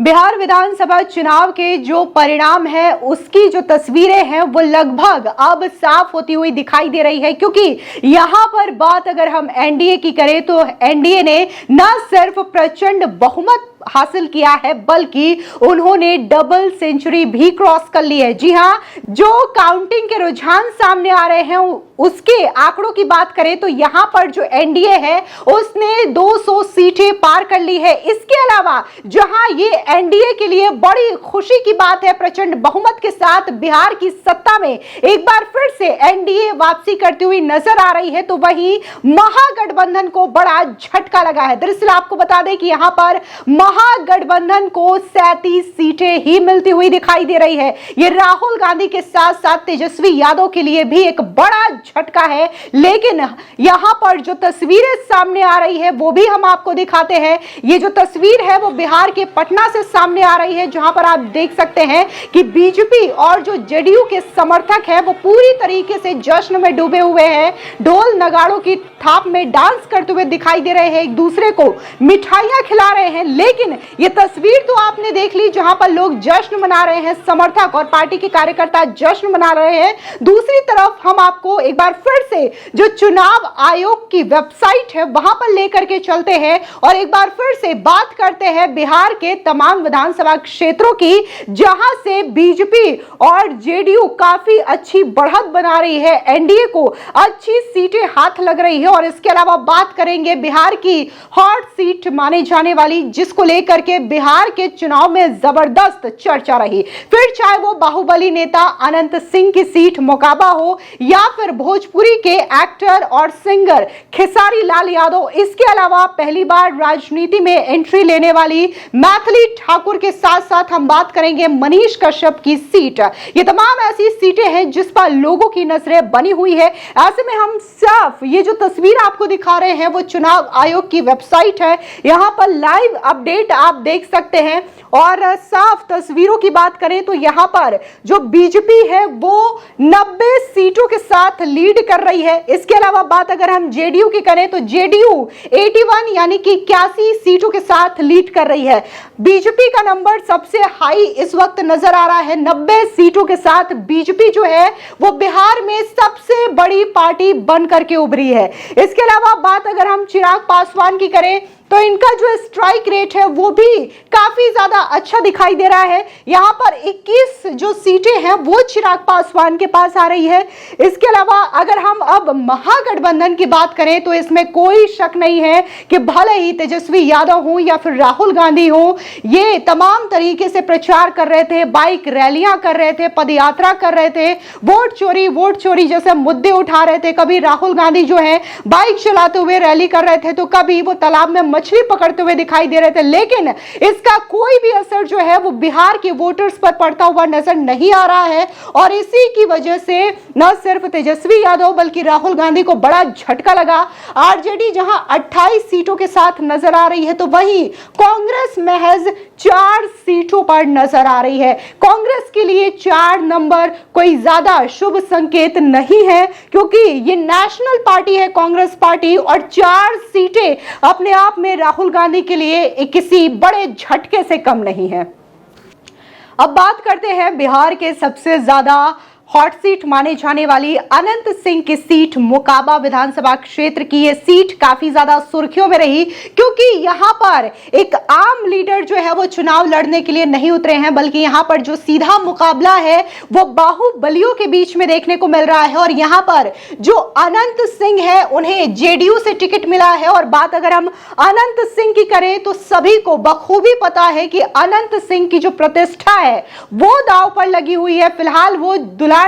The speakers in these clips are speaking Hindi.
बिहार विधानसभा चुनाव के जो परिणाम है उसकी जो तस्वीरें हैं वो लगभग अब साफ होती हुई दिखाई दे रही है, क्योंकि यहां पर बात अगर हम एनडीए की करें तो एनडीए ने न सिर्फ प्रचंड बहुमत हासिल किया है बल्कि उन्होंने डबल सेंचुरी भी क्रॉस कर ली है। जी हां, जो काउंटिंग के रुझान सामने आ रहे हैं उसके आंकड़ों की बात करें तो यहां पर जो एनडीए है उसने 200 सीटें पार कर ली है। इसके अलावा जहां ये एनडीए के लिए बड़ी खुशी की बात है, प्रचंड बहुमत के साथ बिहार की सत्ता में एक बार फिर से एनडीए वापसी करती हुई नजर आ रही है, तो वहीं महागठबंधन को बड़ा झटका लगा है। दरअसल आपको बता दें कि यहां पर महागठबंधन को 37 सीटें ही मिलती हुई दिखाई दे रही है। ये राहुल गांधी के साथ साथ तेजस्वी यादव के लिए भी एक बड़ा झटका है, लेकिन यहां पर जो तस्वीरें सामने आ रही है वो भी हम आपको दिखाते हैं। ये जो तस्वीर है वो बिहार के पटना से सामने आ रही है, जहां पर आप देख सकते हैं कि बीजेपी और जो जेडीयू के समर्थक हैं वो पूरी तरीके से जश्न में डूबे हुए हैं, ढोल नगाड़ों की थाप में डांस करते हुए दिखाई दे रहे हैं, एक दूसरे को मिठाइयां खिला रहे हैं। लेकिन ये तस्वीर तो आपने देख ली जहां पर लोग जश्न मना रहे हैं, समर्थक और पार्टी के कार्यकर्ता जश्न मना रहे हैं। दूसरी तरफ हम आपको एक बार फिर से जो चुनाव आयोग की वेबसाइट है वहां पर लेकर के चलते हैं और एक बार फिर से बात करते हैं बिहार के तमाम विधानसभा क्षेत्रों की, जहां से बीजेपी और जेडीयू काफी अच्छी बढ़त बना रही है, एनडीए को अच्छी सीटें हाथ लग रही है। और इसके अलावा बात करेंगे बिहार की हॉट सीट माने जाने वाली, जिसको लेकर के बिहार के चुनाव में जबरदस्त चर्चा रही, फिर चाहे वो बाहुबली नेता अनंत सिंह की सीट मोकाबा हो या फिर भोजपुरी के एक्टर और सिंगर खेसारी लाल यादव। इसके अलावा पहली बार राजनीति में एंट्री लेने वाली मैथिली ठाकुर के साथ साथ हम बात करेंगे मनीष कश्यप की सीट। ये तमाम ऐसी सीटें हैं जिस पर लोगों की नजरें बनी हुई है। ऐसे में हम साफ ये जो तस्वीर आपको दिखा रहे हैं वो चुनाव आयोग की वेबसाइट है, यहां पर लाइव अपडेट आप देख सकते हैं। और साफ तस्वीरों की बात करें तो यहां पर जो बीजेपी है वो 90 सीटों के साथ लीड कर रही है। इसके अलावा बात अगर हम जेडीयू की करें तो जेडीयू 81 यानी कि 81 सीटों के साथ लीड कर रही है। बीजेपी का नंबर सबसे हाई इस वक्त नजर आ रहा है, 90 सीटों के साथ बीजेपी जो है वो बिहार में सबसे बड़ी पार्टी बन करके उभरी है। इसके अलावा बात अगर हम चिराग पासवान की करें तो इनका जो स्ट्राइक रेट है वो भी काफी ज्यादा अच्छा दिखाई दे रहा है। यहां पर 21 जो सीटें हैं वो चिराग पासवान के पास आ रही है। इसके अलावा अगर हम अब महागठबंधन की बात करें तो इसमें कोई शक नहीं है कि भले ही तेजस्वी यादव हो या फिर राहुल गांधी हो, ये तमाम तरीके से प्रचार कर रहे थे, बाइक रैलियां कर रहे थे, पदयात्रा कर रहे थे, वोट चोरी जैसे मुद्दे उठा रहे थे। कभी राहुल गांधी जो है बाइक चलाते हुए रैली कर रहे थे तो कभी वो तालाब में मछली पकड़ते हुए दिखाई दे रहे थे, लेकिन इसका कोई भी असर जो है वो बिहार के वोटर्स पर पड़ता हुआ नजर नहीं आ रहा है। और इसी की वजह से न सिर्फ तेजस्वी यादव बल्कि राहुल गांधी को बड़ा झटका लगा। आरजेडी जहां 28 सीटों के साथ नजर आ रही है तो वहीं कांग्रेस महज 4 सीटों पर नजर आ रही है। कांग्रेस के लिए 4 नंबर कोई ज्यादा शुभ संकेत नहीं है, क्योंकि ये नेशनल पार्टी है कांग्रेस पार्टी, और 4 सीटें अपने आप में राहुल गांधी के लिए किसी बड़े झटके से कम नहीं है। अब बात करते हैं बिहार के सबसे ज्यादा हॉट सीट माने जाने वाली अनंत सिंह की सीट मोकाबा विधानसभा क्षेत्र की। ये सीट काफी ज्यादा सुर्खियों में रही, क्योंकि यहां पर एक आम लीडर जो है वो चुनाव लड़ने के लिए नहीं उतरे हैं, बल्कि यहां पर जो सीधा मुकाबला है वो बाहुबलियों के बीच में देखने को मिल रहा है। और यहां पर जो अनंत सिंह है उन्हें जेडीयू से टिकट मिला है। और बात अगर हम अनंत सिंह की करें तो सभी को बखूबी पता है कि अनंत सिंह की जो प्रतिष्ठा है वो दांव पर लगी हुई है। फिलहाल वो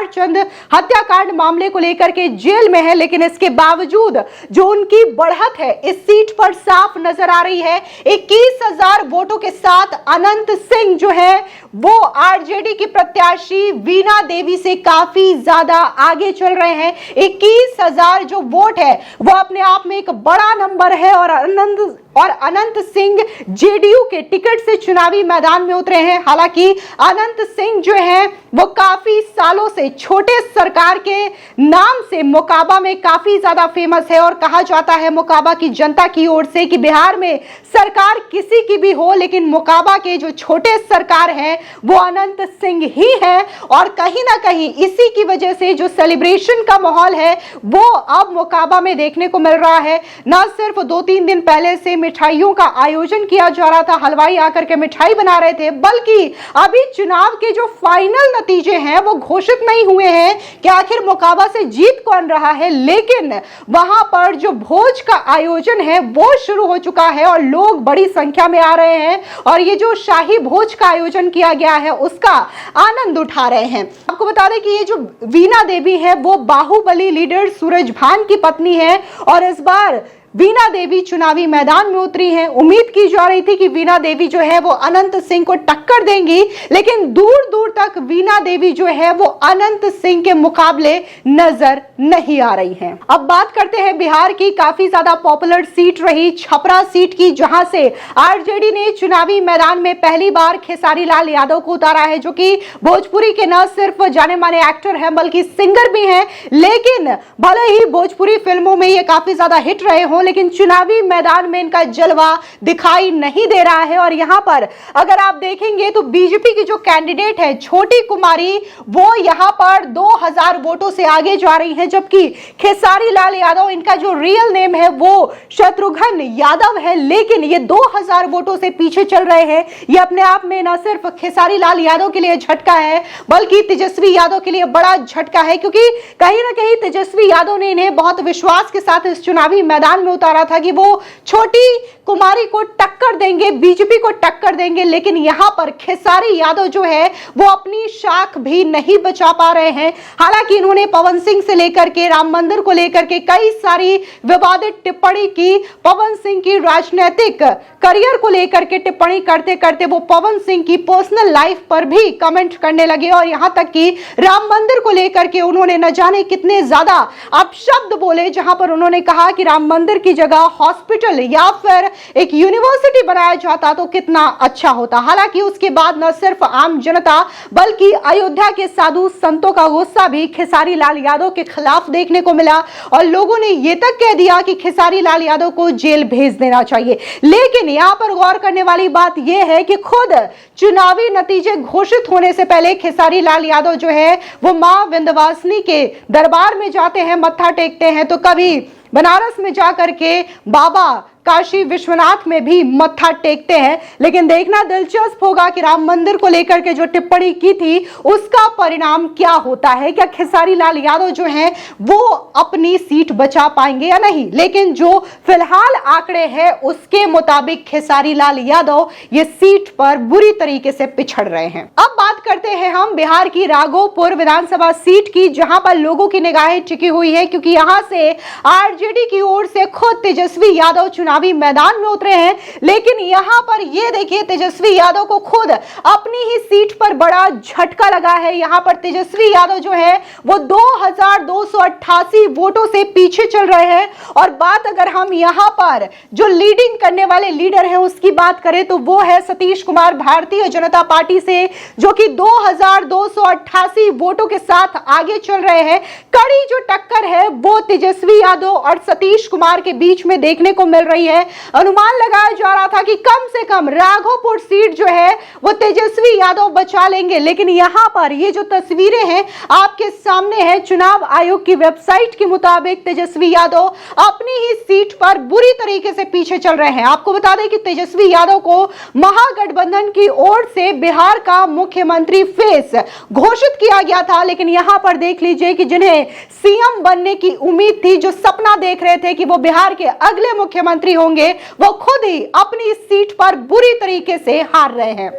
चंद हत्याकांड मामले को लेकर के जेल में है, लेकिन इसके बावजूद जो उनकी बढ़त है इस सीट पर साफ नजर आ रही है। 21,000 वोटों के साथ अनंत सिंह जो है वो आरजेडी की प्रत्याशी वीणा देवी से काफी ज्यादा आगे चल रहे हैं। 21,000 जो वोट है वो अपने आप में एक बड़ा नंबर है। और अनंत सिंह जेडीयू के टिकट से चुनावी मैदान में उतरे हैं। हालांकि अनंत सिंह जो है वो काफी सालों से छोटे सरकार के नाम से मोकाबा में काफी ज्यादा फेमस है, और कहा जाता है मोकाबा की जनता की ओर से कि बिहार में सरकार किसी की भी हो, लेकिन मोकाबा के जो छोटे सरकार है वो अनंत सिंह ही है। और कहीं ना कहीं इसी की वजह से जो सेलिब्रेशन का माहौल है वो अब मोकाबा में देखने को मिल रहा है। न सिर्फ 2-3 दिन पहले से मिठाइयों का आयोजन किया जा रहा था, हलवाई आकर के मिठाई बना रहे थे, बल्कि अभी चुनाव के जो फाइनल नतीजे हैं वो घोषित नहीं हुए हैं कि आखिर मोकाबा से जीत कौन रहा है, लेकिन वहां पर जो भोज का आयोजन है वो शुरू हो चुका है और लोग बड़ी संख्या में आ रहे हैं और ये जो शाही भोज का आयोजन किया गया है उसका आनंद उठा रहे हैं। आपको बता दें कि ये जो वीणा देवी है वो बाहुबली लीडर सूरजभान की पत्नी है और इस बार वीणा देवी चुनावी मैदान में उतरी हैं। उम्मीद की जा रही थी कि वीणा देवी जो है वो अनंत सिंह को टक्कर देंगी, लेकिन दूर दूर तक वीणा देवी जो है वो अनंत सिंह के मुकाबले नजर नहीं आ रही हैं। अब बात करते हैं बिहार की काफी ज्यादा पॉपुलर सीट रही छपरा सीट की, जहां से आरजेडी ने चुनावी मैदान में पहली बार खेसारी लाल यादव को उतारा है, जो कि भोजपुरी के न सिर्फ जाने माने एक्टर हैं बल्कि सिंगर भी हैं। लेकिन भले ही भोजपुरी फिल्मों में ये काफी ज्यादा हिट रहे हो, लेकिन चुनावी मैदान में इनका जलवा दिखाई नहीं दे रहा है। और यहां पर अगर आप देखेंगे तो बीजेपी की जो कैंडिडेट है छोटी कुमारी, वो यहां पर 2000 वोटों से आगे जा रही है, जबकि खेसारी लाल यादव, इनका जो रियल नेम है वो शत्रुघ्न यादव है, लेकिन ये 2000 वोटों से पीछे चल रहे हैं। ये अपने आप में न सिर्फ खेसारी लाल यादव के लिए झटका है बल्कि तेजस्वी यादव के लिए बड़ा झटका है, क्योंकि कहीं ना कहीं तेजस्वी यादव ने इन्हें बहुत विश्वास के साथ इस चुनावी मैदान में उतारा था कि वो छोटी कुमारी को टक्कर देंगे, बीजेपी को टक्कर देंगे, लेकिन यहां पर खेसारी यादव जो है वो अपनी शाख भी नहीं बचा पा रहे हैं। हालांकि इन्होंने पवन सिंह से लेकर के राम मंदिर को लेकर के कई सारी विवादित टिप्पणी की, पवन सिंह की राजनीतिक करियर को लेकर के टिप्पणी करते करते वो पवन सिंह की पर्सनल लाइफ पर भी कमेंट करने लगे और यहां तक कि राम मंदिर को लेकर के उन्होंने न जाने कितने ज्यादा अपशब्द बोले, जहां पर उन्होंने कहा कि राम मंदिर की जगह हॉस्पिटल या फिर एक यूनिवर्सिटी बनाया जाता तो कितना अच्छा होता। हालांकि उसके बाद न सिर्फ आम जनता बल्कि अयोध्या के साधु संतों का गुस्सा भी खेसारी लाल यादव के खिलाफ देखने को मिला और लोगों ने यह तक कह दिया कि खेसारी लाल यादव को जेल भेज देना चाहिए। लेकिन यहां पर गौर करने वाली बात यह है कि खुद चुनावी नतीजे घोषित होने से पहले खेसारी लाल यादव जो है वो मां विंध्यवासिनी के दरबार में जाते हैं, मत्था टेकते हैं, तो कभी बनारस में जाकर के बाबा काशी विश्वनाथ में भी मत्था टेकते हैं। लेकिन देखना दिलचस्प होगा कि राम मंदिर को लेकर के जो टिप्पणी की थी उसका परिणाम क्या होता है। क्या खेसारी लाल यादव जो हैं वो अपनी सीट बचा पाएंगे या नहीं। लेकिन जो फिलहाल आंकड़े हैं उसके मुताबिक खेसारी लाल यादव ये सीट पर बुरी तरीके से पिछड़ रहे हैं। अब बात करते हैं हम बिहार की राघोपुर विधानसभा सीट की, जहां पर लोगों की निगाहें टिकी हुई है, क्योंकि यहां से आरजेडी की ओर से खुद तेजस्वी यादव चुनावी मैदान में उतरे हैं। लेकिन यहां पर ये देखिए तेजस्वी यादव को खुद अपनी ही सीट पर बड़ा झटका लगा है। यहां पर तेजस्वी यादव जो है वो 2288 वोटों से पीछे चल रहे हैं। और बात अगर हम यहां पर जो लीडिंग करने वाले लीडर हैं उसकी बात करें तो वो है सतीश कुमार भारतीय जनता पार्टी से, जो कि 2288 वोटों के साथ आगे चल रहे हैं। कड़ी जो टक्कर है वो तेजस्वी यादव और सतीश कुमार के बीच में देखने को मिल रही है। अनुमान लगाया जा रहा था कि कम से कम राघोपुर सीट जो है वो तेजस्वी यादव बचा लेंगे, लेकिन यहां पर ये जो तस्वीरें हैं आपके सामने है, चुनाव आयोग की वेबसाइट के मुताबिक तेजस्वी यादव अपनी ही सीट पर बुरी तरीके से पीछे चल रहे हैं। आपको बता दें कि तेजस्वी यादव को महागठबंधन की ओर से बिहार का मुख्यमंत्री फेस घोषित किया गया था, लेकिन यहां पर देख लीजिए कि जिन्हें सीएम बनने की उम्मीद थी, जो सपना देख रहे थे कि वो बिहार के अगले मुख्यमंत्री होंगे, वो खुद ही अपनी सीट पर बुरी तरीके से हार रहे हैं।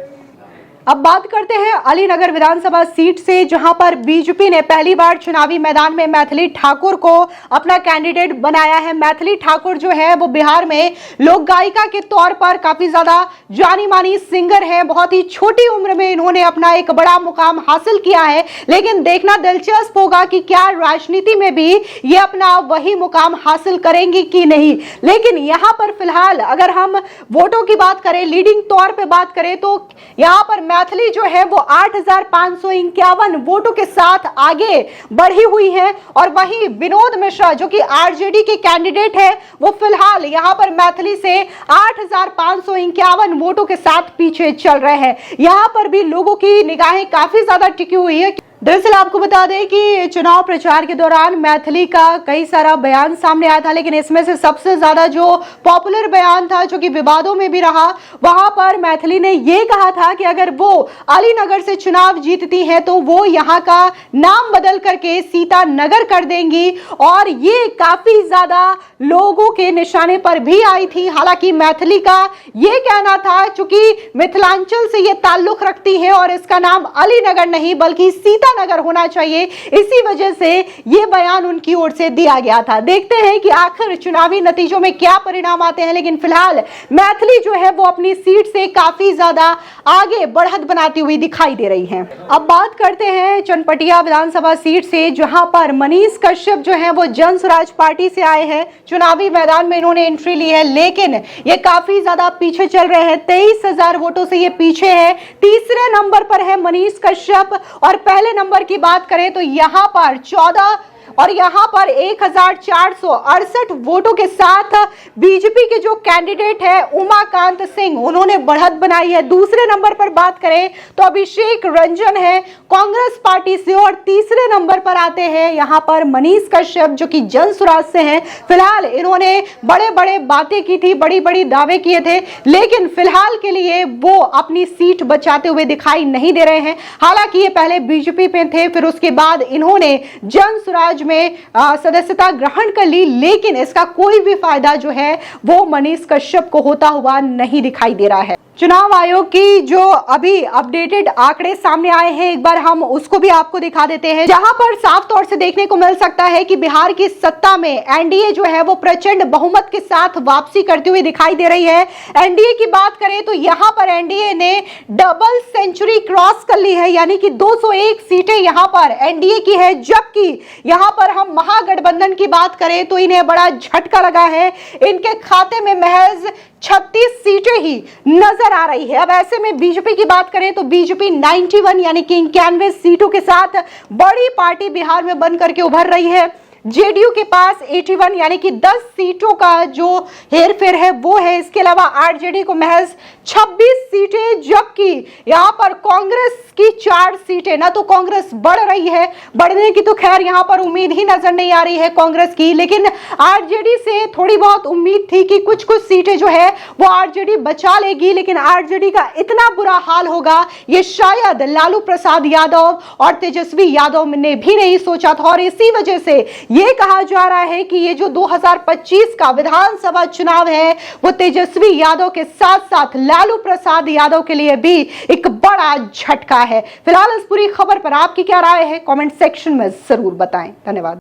अब बात करते हैं अलीनगर विधानसभा सीट से, जहां पर बीजेपी ने पहली बार चुनावी मैदान में मैथिली ठाकुर को अपना कैंडिडेट बनाया है। मैथिली ठाकुर जो है वो बिहार में लोक गायिका के तौर पर काफी ज्यादा जानी मानी सिंगर है। बहुत ही छोटी उम्र में इन्होंने अपना एक बड़ा मुकाम हासिल किया है, लेकिन देखना दिलचस्प होगा कि क्या राजनीति में भी ये अपना वही मुकाम हासिल करेंगी कि नहीं। लेकिन यहां पर फिलहाल अगर हम वोटों की बात करें, लीडिंग तौर पर बात करें, तो यहां पर मैथिली जो है वो 8,551 वोटों के साथ आगे बढ़ी हुई है। और वहीं विनोद मिश्रा जो कि आरजेडी के कैंडिडेट है, वो फिलहाल यहां पर मैथिली से 8,551 वोटों के साथ पीछे चल रहे हैं। यहां पर भी लोगों की निगाहें काफी ज्यादा टिकी हुई है। दरअसल आपको बता दें कि चुनाव प्रचार के दौरान मैथिली का कई सारा बयान सामने आया था, लेकिन इसमें से सबसे ज्यादा जो पॉपुलर बयान था, जो कि विवादों में भी रहा, वहां पर मैथिली ने यह कहा था कि अगर वो अलीनगर से चुनाव जीतती हैं तो वो यहां का नाम बदल करके सीता नगर कर देंगी। और ये काफी ज्यादा लोगों के निशाने पर भी आई थी। हालांकि मैथिली का यह कहना था, चूंकि मिथिलांचल से ये ताल्लुक रखती है और इसका नाम अलीनगर नहीं बल्कि सीता नगर होना चाहिए, इसी वजह से यह बयान उनकी ओर से दिया गया था। देखते हैं कि आखिर चुनावी नतीजों में क्या परिणाम आते हैं, लेकिन फिलहाल मैथिली जो है वो अपनी सीट से काफी ज्यादा आगे बढ़त बनाती हुई दिखाई दे रही है। अब बात करते हैं चनपटिया विधानसभा सीट से, जहां पर मनीष कश्यप जो है वो जन स्वराज पार्टी से आए हैं। चुनावी मैदान में इन्होंने एंट्री ली है, लेकिन ये काफी ज्यादा पीछे चल रहे हैं। 23,000 वोटों से ये पीछे है। तीसरे नंबर पर है मनीष कश्यप और पहले नंबर की बात करें तो यहां पर 14 और यहां पर 1,468 वोटों के साथ बीजेपी के जो कैंडिडेट है उमाकांत सिंह, उन्होंने बढ़त बनाई है। दूसरे नंबर पर बात करें तो अभिषेक रंजन है कांग्रेस पार्टी से और तीसरे नंबर पर आते हैं यहां पर मनीष कश्यप जो कि जन स्वराज से हैं। फिलहाल इन्होंने बड़े बड़े बातें की थी, बड़ी बड़ी दावे किए थे, लेकिन फिलहाल के लिए वो अपनी सीट बचाते हुए दिखाई नहीं दे रहे हैं। हालांकि ये पहले बीजेपी पे थे, फिर उसके बाद इन्होंने जन स्वराज में सदस्यता ग्रहण कर ली, लेकिन इसका कोई भी फायदा जो है वो मनीष कश्यप को होता हुआ नहीं दिखाई दे रहा है। चुनाव आयोग की जो अभी अपडेटेड आंकड़े सामने आए हैं, एक बार हम उसको भी आपको दिखा देते हैं, जहां पर साफ तौर से देखने को मिल सकता है कि बिहार की सत्ता में एनडीए जो है वो प्रचंड बहुमत के साथ वापसी करती हुई दिखाई दे रही है। एनडीए की बात करें तो यहां पर एनडीए ने डबल सेंचुरी क्रॉस कर ली है, यानी कि 201 सीटें यहां पर एनडीए की है। जबकि यहां पर हम महागठबंधन की बात करें तो इन्हें बड़ा झटका लगा है, इनके खाते में महज 36 सीटें ही नजर आ रही है। अब ऐसे में बीजेपी की बात करें तो बीजेपी 91 यानी कि 91 सीटों के साथ बड़ी पार्टी बिहार में बन करके उभर रही है। जेडीयू के पास 81 यानी कि 10 सीटों का जो हेरफेर है वो है। इसके अलावा आरजेडी को महज 26 सीटें, जबकि यहां पर कांग्रेस की 4 सीटें। ना तो कांग्रेस बढ़ रही है, बढ़ने की तो खैर यहां पर उम्मीद ही नजर नहीं आ रही है कांग्रेस की, लेकिन आरजेडी से थोड़ी बहुत उम्मीद थी कि कुछ कुछ सीटें जो है वो आरजेडी बचा लेगी, लेकिन आरजेडी का इतना बुरा हाल होगा ये शायद लालू प्रसाद यादव और तेजस्वी यादव ने भी नहीं सोचा था। और इसी वजह से ये कहा जा रहा है कि ये जो 2025 का विधानसभा चुनाव है वो तेजस्वी यादव के साथ साथ लालू प्रसाद यादव के लिए भी एक बड़ा झटका है। फिलहाल इस पूरी खबर पर आपकी क्या राय है, कमेंट सेक्शन में जरूर बताएं। धन्यवाद।